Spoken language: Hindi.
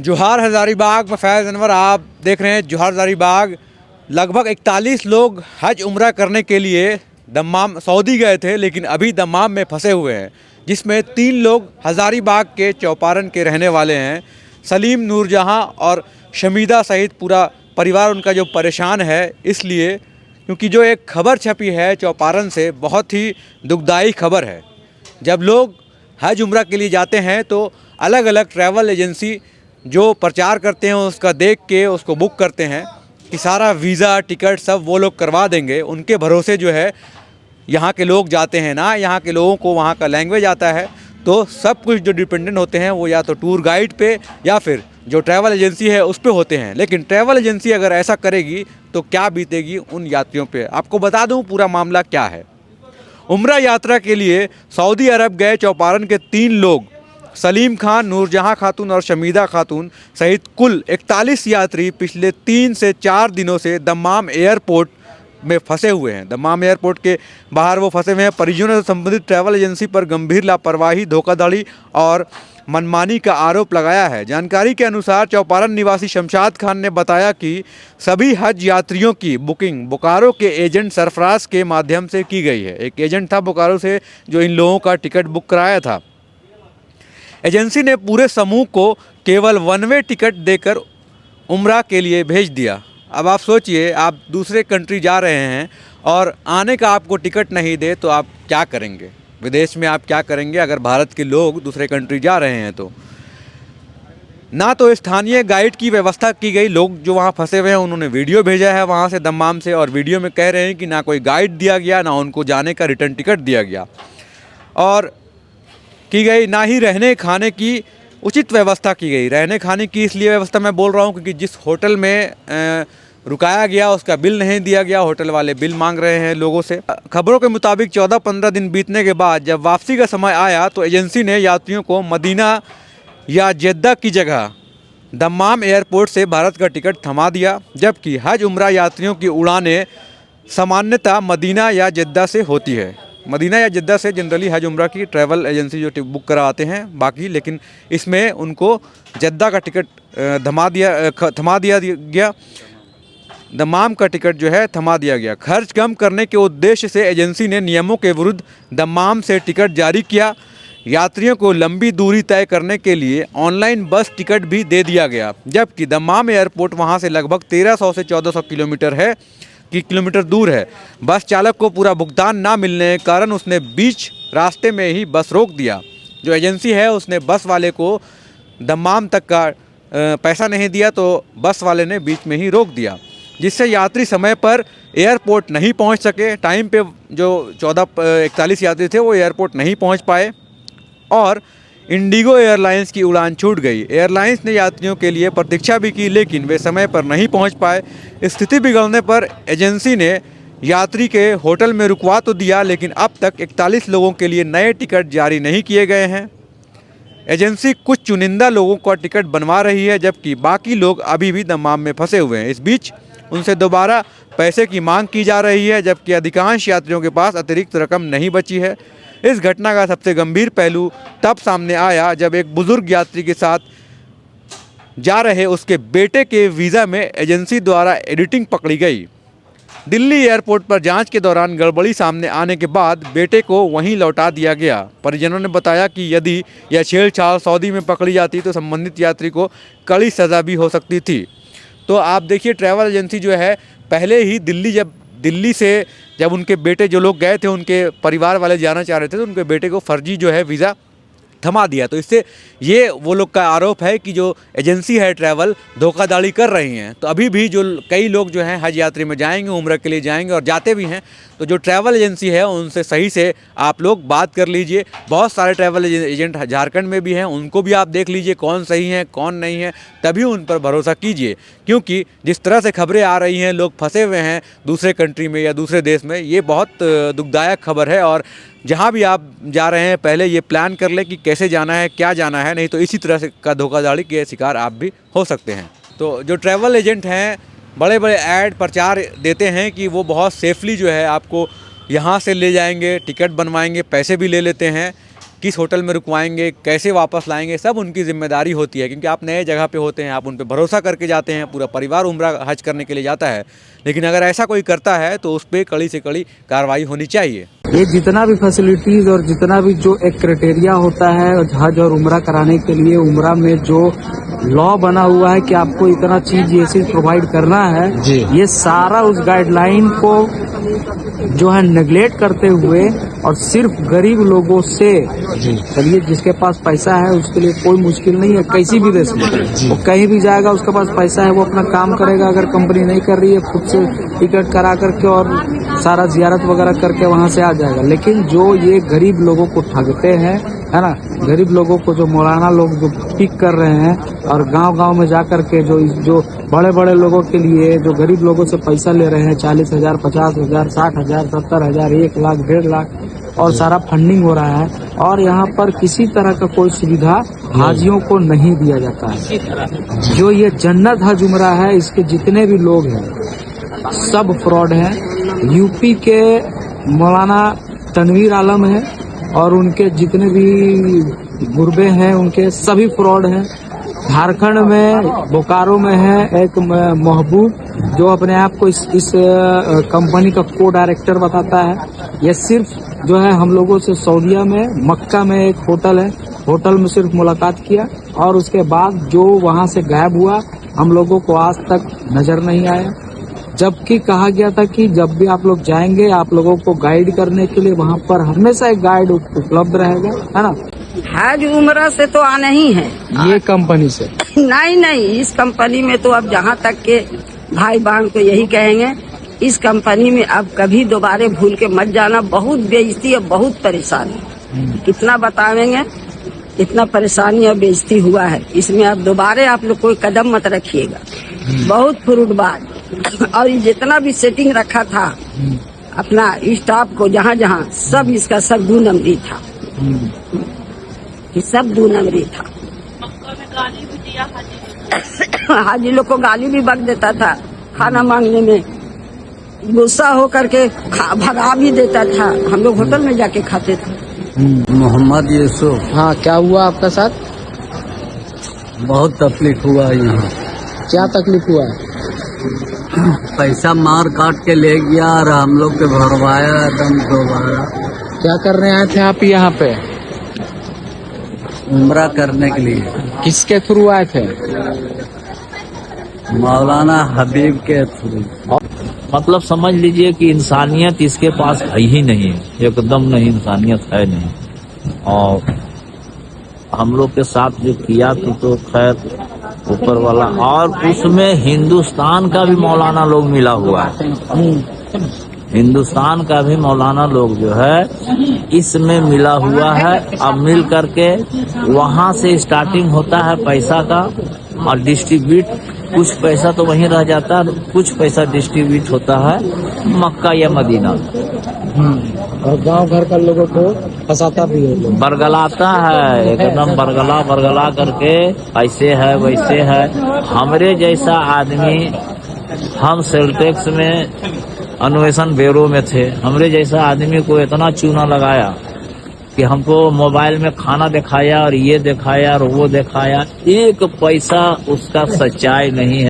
जोहार हज़ारीबाग में फैज़ अनवर आप देख रहे हैं। जोहार हज़ारीबाग लगभग 41 लोग हज उम्रा करने के लिए दम्माम सऊदी गए थे, लेकिन अभी दम्माम में फंसे हुए हैं, जिसमें 3 लोग हज़ारीबाग के चौपारण के रहने वाले हैं। सलीम, नूरजहां और शमीदा सहित पूरा परिवार उनका जो परेशान है, इसलिए क्योंकि जो एक खबर छपी है चौपारण से, बहुत ही दुखदाई खबर है। जब लोग हज उम्रा के लिए जाते हैं तो अलग अलग ट्रैवल एजेंसी जो प्रचार करते हैं उसका देख के उसको बुक करते हैं कि सारा वीज़ा टिकट सब वो लोग करवा देंगे। उनके भरोसे जो है यहाँ के लोग जाते हैं ना, यहाँ के लोगों को वहाँ का लैंग्वेज आता है, तो सब कुछ जो डिपेंडेंट होते हैं वो या तो टूर गाइड पे या फिर जो ट्रैवल एजेंसी है उस पे होते हैं। लेकिन ट्रैवल एजेंसी अगर ऐसा करेगी तो क्या बीतेगी उन यात्रियों पे। आपको बता दूँ पूरा मामला क्या है। उम्रा यात्रा के लिए सऊदी अरब गए चौपारण के 3 लोग सलीम खान, नूरजहां खातून और शमीदा खातून सहित कुल 41 यात्री पिछले 3 से 4 दिनों से दम्माम एयरपोर्ट में फंसे हुए हैं। दम्माम एयरपोर्ट के बाहर वो फंसे हुए हैं। परिजनों से संबंधित ट्रैवल एजेंसी पर गंभीर लापरवाही, धोखाधड़ी और मनमानी का आरोप लगाया है। जानकारी के अनुसार चौपारण निवासी शमशाद खान ने बताया कि सभी हज यात्रियों की बुकिंग बोकारो के एजेंट सरफराज के माध्यम से की गई है। एक एजेंट था बोकारो से जो इन लोगों का टिकट बुक कराया था। एजेंसी ने पूरे समूह को केवल वन वे टिकट देकर उम्रा के लिए भेज दिया। अब आप सोचिए, आप दूसरे कंट्री जा रहे हैं और आने का आपको टिकट नहीं दे तो आप क्या करेंगे? विदेश में आप क्या करेंगे अगर भारत के लोग दूसरे कंट्री जा रहे हैं? तो ना तो स्थानीय गाइड की व्यवस्था की गई। लोग जो वहाँ फंसे हुए हैं उन्होंने वीडियो भेजा है वहाँ से दम्माम से, और वीडियो में कह रहे हैं कि ना कोई गाइड दिया गया, ना उनको जाने का रिटर्न टिकट दिया गया और की गई, ना ही रहने खाने की उचित व्यवस्था की गई। रहने खाने की इसलिए व्यवस्था मैं बोल रहा हूँ क्योंकि जिस होटल में रुकाया गया उसका बिल नहीं दिया गया। होटल वाले बिल मांग रहे हैं लोगों से। खबरों के मुताबिक 14-15 दिन बीतने के बाद जब वापसी का समय आया तो एजेंसी ने यात्रियों को मदीना या जेद्दा की जगह दम्माम एयरपोर्ट से भारत का टिकट थमा दिया, जबकि हज उम्रा यात्रियों की उड़ानें सामान्यतः मदीना या जेद्दा से होती है। मदीना या जेद्दा से जनरली हज उम्रा की ट्रैवल एजेंसी जो बुक कराते हैं बाकी, लेकिन इसमें उनको जेद्दा का टिकट थमा दिया गया। दम्माम का टिकट जो है थमा दिया गया। खर्च कम करने के उद्देश्य से एजेंसी ने नियमों के विरुद्ध दम्माम से टिकट जारी किया। यात्रियों को लंबी दूरी तय करने के लिए ऑनलाइन बस टिकट भी दे दिया गया, जबकि दम्माम एयरपोर्ट वहां से लगभग 1300 से 1400 किलोमीटर दूर है। बस चालक को पूरा भुगतान ना मिलने के कारण उसने बीच रास्ते में ही बस रोक दिया। जो एजेंसी है उसने बस वाले को दम्माम तक का पैसा नहीं दिया, तो बस वाले ने बीच में ही रोक दिया, जिससे यात्री समय पर एयरपोर्ट नहीं पहुंच सके। टाइम पे जो 41 यात्री थे वो एयरपोर्ट नहीं पहुंच पाए और इंडिगो एयरलाइंस की उड़ान छूट गई। एयरलाइंस ने यात्रियों के लिए प्रतीक्षा भी की, लेकिन वे समय पर नहीं पहुंच पाए। स्थिति बिगड़ने पर एजेंसी ने यात्री के होटल में रुकवा तो दिया, लेकिन अब तक 41 लोगों के लिए नए टिकट जारी नहीं किए गए हैं। एजेंसी कुछ चुनिंदा लोगों का टिकट बनवा रही है, जबकि बाकी लोग अभी भी दम्माम में फंसे हुए हैं। इस बीच उनसे दोबारा पैसे की मांग की जा रही है, जबकि अधिकांश यात्रियों के पास अतिरिक्त रकम नहीं बची है। इस घटना का सबसे गंभीर पहलू तब सामने आया जब एक बुजुर्ग यात्री के साथ जा रहे उसके बेटे के वीज़ा में एजेंसी द्वारा एडिटिंग पकड़ी गई। दिल्ली एयरपोर्ट पर जांच के दौरान गड़बड़ी सामने आने के बाद बेटे को वहीं लौटा दिया गया। परिजनों ने बताया कि यदि यह छेड़छाड़ सऊदी में पकड़ी जाती तो संबंधित यात्री को कड़ी सज़ा भी हो सकती थी। तो आप देखिए, ट्रैवल एजेंसी जो है पहले ही दिल्ली से जब उनके बेटे जो लोग गए थे उनके परिवार वाले जाना चाह रहे थे तो उनके बेटे को फर्जी जो है वीज़ा थमा दिया। तो इससे ये वो लोग का आरोप है कि जो एजेंसी है ट्रैवल धोखाधड़ी कर रही हैं। तो अभी भी जो कई लोग जो हैं हज यात्रा में जाएंगे, उम्र के लिए जाएंगे और जाते भी हैं, तो जो ट्रैवल एजेंसी है उनसे सही से आप लोग बात कर लीजिए। बहुत सारे ट्रैवल एजेंट झारखंड में भी हैं, उनको भी आप देख लीजिए कौन सही है कौन नहीं है, तभी उन पर भरोसा कीजिए। क्योंकि जिस तरह से खबरें आ रही हैं, लोग फंसे हुए हैं दूसरे कंट्री में या दूसरे देश में, ये बहुत दुखदायक खबर है। और जहाँ भी आप जा रहे हैं पहले ये प्लान कर लें कि कैसे जाना है, क्या जाना है, नहीं तो इसी तरह से का धोखाधड़ी के शिकार आप भी हो सकते हैं। तो जो ट्रैवल एजेंट हैं बड़े बड़े ऐड प्रचार देते हैं कि वो बहुत सेफली जो है आपको यहाँ से ले जाएंगे, टिकट बनवाएंगे, पैसे भी ले लेते हैं, किस होटल में रुकवाएंगे, कैसे वापस लाएंगे, सब उनकी जिम्मेदारी होती है, क्योंकि आप नए जगह पे होते हैं, आप उन पे भरोसा करके जाते हैं, पूरा परिवार उम्रा हज करने के लिए जाता है। लेकिन अगर ऐसा कोई करता है तो उस पर कड़ी से कड़ी कार्रवाई होनी चाहिए। ये जितना भी फैसिलिटीज और जितना भी जो एक क्राइटेरिया होता है हज और उम्रा कराने के लिए, उम्रा में जो लॉ बना हुआ है कि आपको इतना चीज ये चीज प्रोवाइड करना है, ये सारा उस गाइडलाइन को जो है नेग्लेक्ट करते हुए और सिर्फ गरीब लोगों से, चलिए जिसके पास पैसा है उसके लिए कोई मुश्किल नहीं है, किसी भी देश में वो कहीं भी जाएगा, उसके पास पैसा है, वो अपना काम करेगा। अगर कंपनी नहीं कर रही है, खुद से टिकट करा करके और सारा जियारत वगैरह करके वहां से आ जाएगा। लेकिन जो ये गरीब लोगों को ठगते हैं, है ना, गरीब लोगों को जो मौलाना लोग जो पिक कर रहे हैं और गांव-गांव में जाकर के जो बड़े बड़े लोगों के लिए जो गरीब लोगों से पैसा ले रहे हैं, 40,000, 50,000, 60,000, 70,000, 1 लाख, 1.5 लाख और सारा फंडिंग हो रहा है। और यहाँ पर किसी तरह का कोई सुविधा हाजियों को नहीं दिया जाता है। जो ये जन्नत हज उम्रा है, इसके जितने भी लोग हैं सब फ्रॉड हैं। यूपी के मौलाना तनवीर आलम है और उनके जितने भी गुरबे हैं उनके सभी फ्रॉड हैं। झारखंड में बोकारो में है एक महबूब जो अपने आप को इस कंपनी का को डायरेक्टर बताता है। ये सिर्फ जो है हम लोगों से सऊदीया में मक्का में एक होटल है, होटल में सिर्फ मुलाकात किया और उसके बाद जो वहां से गायब हुआ, हम लोगों को आज तक नजर नहीं आया। जबकि कहा गया था कि जब भी आप लोग जाएंगे, आप लोगों को गाइड करने के लिए वहाँ पर हमेशा एक गाइड उपलब्ध रहेगा, है ना। हज उम्रा से तो आना ही है ये कंपनी से नहीं, इस कंपनी में तो अब जहाँ तक के भाई बहन को यही कहेंगे, इस कंपनी में अब कभी दोबारा भूल के मत जाना। बहुत बेइज्जती और बहुत परेशानी, कितना बतावेंगे, इतना परेशानी और बेइज्जती हुआ है। इसमें अब दोबारा आप लोग कोई कदम मत रखिएगा। बहुत फ्रूटबाज और ये जितना भी सेटिंग रखा था अपना स्टाफ को जहाँ जहाँ, सब इसका सब 2 नंबरी था, सब 2 नंबरी था। गाली भी दिया हाजी लोग को, गाली भी बक देता था, खाना मांगने में गुस्सा हो करके भगा भी देता था। हम लोग होटल में जाके खाते थे। मोहम्मद यूसुफ। हाँ, क्या हुआ आपका साथ? बहुत तकलीफ हुआ यहाँ। क्या तकलीफ हुआ? पैसा मार काट के ले गया और हम लोग के भरवाया एकदम दोबारा। क्या करने आए थे आप यहाँ पे? उम्रा करने के लिए। किसके थ्रू आए थे? मौलाना हबीब के थ्रू। मतलब समझ लीजिए कि इंसानियत इसके पास है ही नहीं, एकदम नहीं, इंसानियत है नहीं। और हम लोग के साथ जो किया तो खैर ऊपर वाला, और उसमें हिंदुस्तान का भी मौलाना लोग मिला हुआ है। हिंदुस्तान का भी मौलाना लोग जो है इसमें मिला हुआ है। अब मिल करके वहां से स्टार्टिंग होता है पैसा का और डिस्ट्रीब्यूट, कुछ पैसा तो वहीं रह जाता है, कुछ पैसा डिस्ट्रीब्यूट होता है मक्का या मदीना। और गांव घर का लोगों को फंसाता भी है, बरगलाता है, एकदम बरगला करके ऐसे है वैसे है। हमरे जैसा आदमी, हम सेल टैक्स में अन्वेषण ब्यूरो में थे, हमरे जैसा आदमी को इतना चूना लगाया कि हमको मोबाइल में खाना दिखाया और ये दिखाया और वो दिखाया, एक पैसा उसका सच्चाई नहीं है।